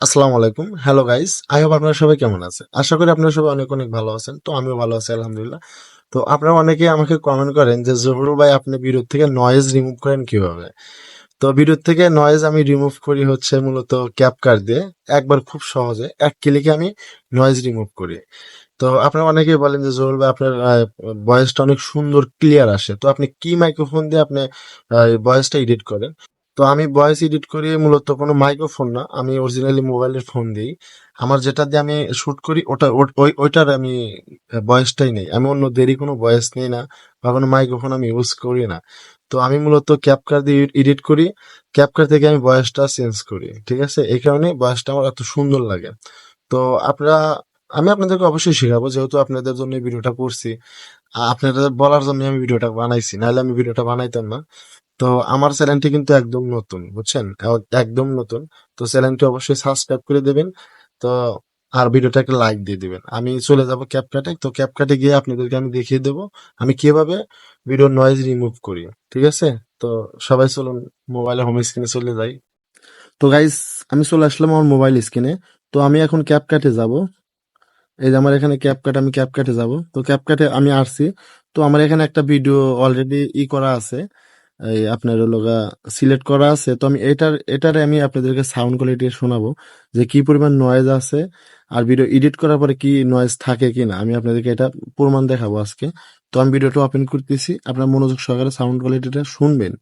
আসসালামু আলাইকুম। Hello guys. I hope আপনারা সবাই কেমন আছেন? আশা করি আপনারা সবাই অনেক, অনেক ভালো আছেন। তো আমিও ভালো আছি আলহামদুলিল্লাহ। তো আপনারা অনেকেই আমাকে কমেন্ট করেন যে, "জহুরুল ভাই আপনি ভিডিও থেকে নয়েজ রিমুভ করেন কিভাবে?" তো ভিডিও থেকে নয়েজ আমি রিমুভ করি হচ্ছে মূলত ক্যাপকাট দিয়ে। একবার খুব সহজে ১ ক্লিকে আমি নয়েজ রিমুভ করি। তো আপনারা অনেকেই বলেন যে, "জহুরুল ভাই আপনার ভয়েসটা অনেক সুন্দর ক্লিয়ার আসে। তো আপনি কি মাইক্রোফোন দিয়ে আপনি ভয়েসটা এডিট করেন?" তো আমি ভয়েস এডিট করি মূলত কোনো মাইক্রোফোন না। আমি অরিজিনালি মোবাইলের ফোন দিই। আমার যেটা দিয়ে আমি শুট করি ওটা ওইটার আমি ভয়েসটাই নেই। আমি অন্য দেরই কোনো ভয়েস নেই না বা কোনো মাইক্রোফোন আমি ইউজ করি না। তো আমি মূলত ক্যাপকাট দিয়ে এডিট করি। ক্যাপকাট থেকে আমি ভয়েসটা চেঞ্জ করি। ঠিক আছে? এই কারণে ভয়েসটা আমার এত সুন্দর লাগে। তো আপনারা আমি আপনাদেরকে অবশ্যই শেখাবো যেহেতু আপনাদের জন্য এই ভিডিওটা করছি। আপনাদের বলার জন্য আমি ভিডিওটা বানাইছি। নাহলে আমি ভিডিওটা বানাইতাম না। তো আমার চ্যানেলটি কিন্তু একদম নতুন, বুঝছেন? একদম নতুন। তো চ্যানেলটি অবশ্যই সাবস্ক্রাইব করে দেবেন। তো আর ভিডিওটাকে লাইক দিয়ে দিবেন। আমি চলে যাব ক্যাপকাটে। তো ক্যাপকাটে গিয়ে আপনাদেরকে আমি দেখিয়ে দেবো আমি কিভাবে ভিডিওর নয়েজ রিমুভ করি। ঠিক আছে? তো সবাই চলুন মোবাইলের হোম স্ক্রিনে চলে যাই। তো গাইস আমি চলে আসলাম আমার মোবাইল স্ক্রিনে। তো আমি এখন ক্যাপকাটে যাব। এই যে আমার এখানে ক্যাপকাট আমি ক্যাপকাটে যাব। তো ক্যাপকাটে আমি আসছি। তো আমার এখানে একটা ভিডিও অলরেডি করা আছে। এই আপনার হলো গা সিলেক্ট করা আছে। তো আমি এটারে আমি আপনাদেরকে সাউন্ড কোয়ালিটি শোনাবো যে কি পরিমাণ নয়েজ আছে আর ভিডিও এডিট করার পরে কি নয়েজ থাকে কিনা আমি আপনাদেরকে এটা প্রমাণ দেখাবো আজকে। তো আমি ভিডিওটা ওপেন করতেছি, আপনার মনোযোগ সহকারে সাউন্ড কোয়ালিটিটা শুনবেন।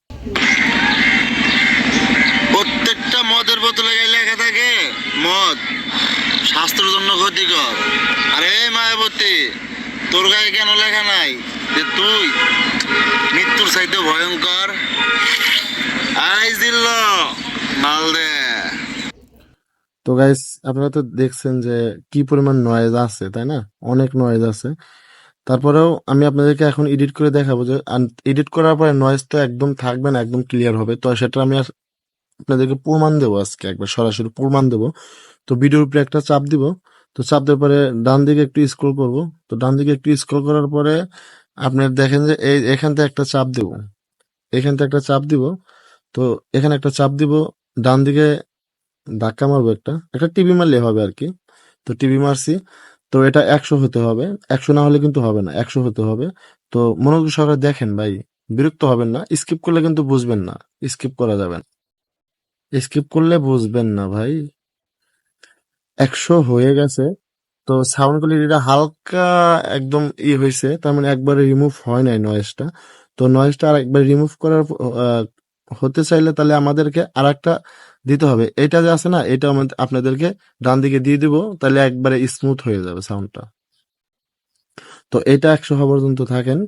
প্রত্যেকটা মদের বোতলে গায়ে লেখা থাকে মদ স্বাস্থ্যের জন্য ক্ষতিকর। আরে মায়াবতী, তোর গায়ে কেন লেখা নাই যে তুই মৃত্যুর চাইতে ভয়ঙ্কর? আইস দিল মাল দে। তো গাইস আপনারা তো দেখছেন যে কি পরিমাণ নয়েজ আছে, তাই না? অনেক নয়েজ আছে। তারপরেও আমি আপনাদেরকে এখন এডিট করে দেখাবো যে এডিট করার পরে নয়েজ তো একদম থাকবে না, একদম ক্লিয়ার হবে। তো সেটা আমি আপনাদেরকে প্রমাণ দেবো আজকে, একবার সরাসরি প্রমাণ দেবো। তো ভিডিওর উপরে একটা চাপ দিব। তো চাপ দেওয়ার পরে ডান দিকে একটু স্ক্রল করব। তো ডান দিকে একটু স্ক্রল করার পরে আপনার দেখেন যে এই এখান থেকে একটা চাপ দেব, এখান থেকে একটা চাপ দিব। তো এখানে একটা চাপ দিব, ডান দিকে ধাক্কা মারবো, একটা একটা টিভি মারলে হবে আর কি। তো টিভি মারছি। তো এটা ১০০ হতে হবে। ১০০ না হলে কিন্তু হবে না, ১০০ হতে হবে। তো মনোযোগ সহকারে দেখেন ভাই, বিরক্ত হবেন না। স্কিপ করলে কিন্তু বুঝবেন না, স্কিপ করা যাবে না। স্কিপ করলে বুঝবেন না ভাই। ১০০ হয়ে গেছে। তো সাউন্ড কোয়ালিটিটা হালকা একদম হয়েছে, তার মানে একবারে রিমুভ হয় নাই নয়েজটা। তো নয়েজটা আর একবার রিমুভ করার হতে চাইলে তাহলে আমাদেরকে আর একটা দিতে হবে। এটা যে আছে না, এটা আপনাদেরকে ডান দিকে দিয়ে দিব, তাহলে একবারে স্মুথ হয়ে যাবে সাউন্ডটা। তো এটা ১০০ হওয়া পর্যন্ত থাকেন,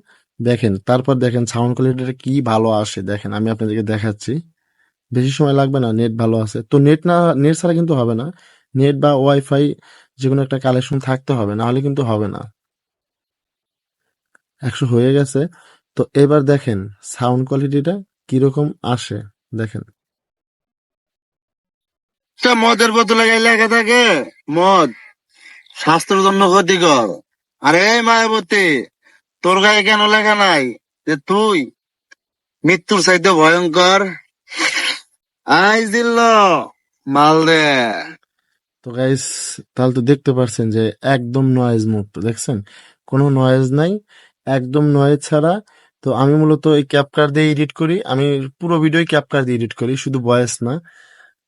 দেখেন। তারপর দেখেন সাউন্ড কোয়ালিটিটা কি ভালো আসে, দেখেন আমি আপনাদেরকে দেখাচ্ছি। বেশি সময় লাগবে না, নেট ভালো আছে। তো নেট ছাড়া কিন্তু হবে না। নেট বা ওয়াইফাই যেকোনো একটা কালেকশন থাকতে হবে, না হলে কিন্তু হবে না। ১০০ হয়ে গেছে। তো এবার দেখেন সাউন্ড কোয়ালিটিটা কিরকম আসে, দেখেন। একটা মদের বোতলে গায়ে লেখা থাকে মদ স্বাস্থ্যের জন্য ক্ষতিকর। আরে মায়াবতী, তোর গায়ে কেন লেখা নাই যে তুই মৃত্যুর চাইতে ভয়ঙ্কর? আইস দিল মাল দে। তো গাইস তাহলে তো দেখতে পারছেন যে একদম নয়েজ মুক্ত, দেখছেন? কোনো নয়েজ নাই, একদম নয়েজ ছাড়া। তো আমি মূলত এই ক্যাপকাট দিয়ে এডিট করি। আমি পুরো ভিডিও ক্যাপকাট দিয়ে এডিট করি, শুধু ভয়েস না।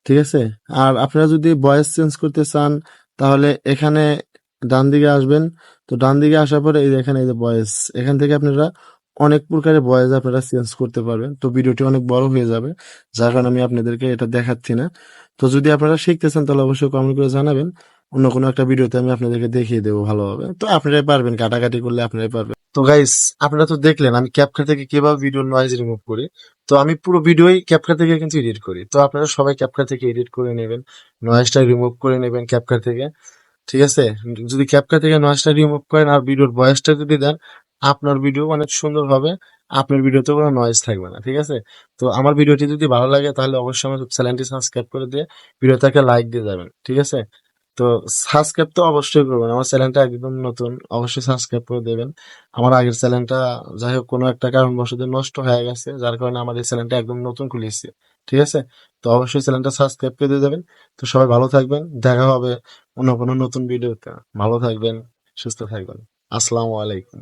ঠিক আছে? আর আপনারা যদি ভয়েস চেঞ্জ করতে চান তাহলে এখানে ডান দিকে আসবেন। তো ডান দিকে আসার পরে এই যে এখানে এই যে ভয়েস, এখান থেকে আপনারা অনেক প্রকারের ভয়েস আপনারা চেঞ্জ করতে পারবেন। তো ভিডিওটি অনেক বড় হয়ে যাবে, যার কারণে আমি আপনাদেরকে এটা দেখাচ্ছি না। তো যদি আপনারা শিখতে চান তাহলে অবশ্যই কমেন্ট করে জানাবেন। অন্য কোনো একটা ভিডিওতে আমি আপনাদেরকে দেখিয়ে দেবো ভালোভাবে। তো আপনারাই পারবেন, কাটাকাটি করলে আপনারাই পারবেন। তো গাইস আপনারা তো দেখলেন আমি ক্যাপকাট থেকে কিভাবে ভিডিও নয়েজ রিমুভ করি। তো আমি পুরো ভিডিওই ক্যাপকাট থেকে কিন্তু এডিট করি। তো আপনারা সবাই ক্যাপকাট থেকে এডিট করে নেবেন, নয়েজটা রিমুভ করে নেবেন ক্যাপকাট থেকে। ঠিক আছে? যদি ক্যাপকাট থেকে নয়েজটা রিমুভ করেন আর ভিডিওর ভয়েসটা যদি দেন, আপনার ভিডিও অনেক সুন্দর হবে। আপনার ভিডিওতে কোনো নয়েজ থাকবে না। ঠিক আছে? তো আমার ভিডিওটি যদি ভালো লাগে তাহলে অবশ্যই আমার চ্যানেলটি সাবস্ক্রাইব করে দিয়ে ভিডিওটাকে লাইক দিয়ে যাবেন। ঠিক আছে? তো সাবস্ক্রাইব তো অবশ্যই করবেন। আমার চ্যানেলটা একদম নতুন, অবশ্যই সাবস্ক্রাইব করে দেবেন। আমার আগের চ্যানেলটা যাই হোক কোনো একটা কারণবশত নষ্ট হয়ে গেছে, যার কারণে আমার এই চ্যানেলটা একদম নতুন খুলেছি। ঠিক আছে? তো অবশ্যই চ্যানেলটা সাবস্ক্রাইব করে দিয়ে যাবেন। তো সবাই ভালো থাকবেন। দেখা হবে অন্য কোনো নতুন ভিডিওতে। ভালো থাকবেন, সুস্থ থাকবেন। আসসালামু আলাইকুম।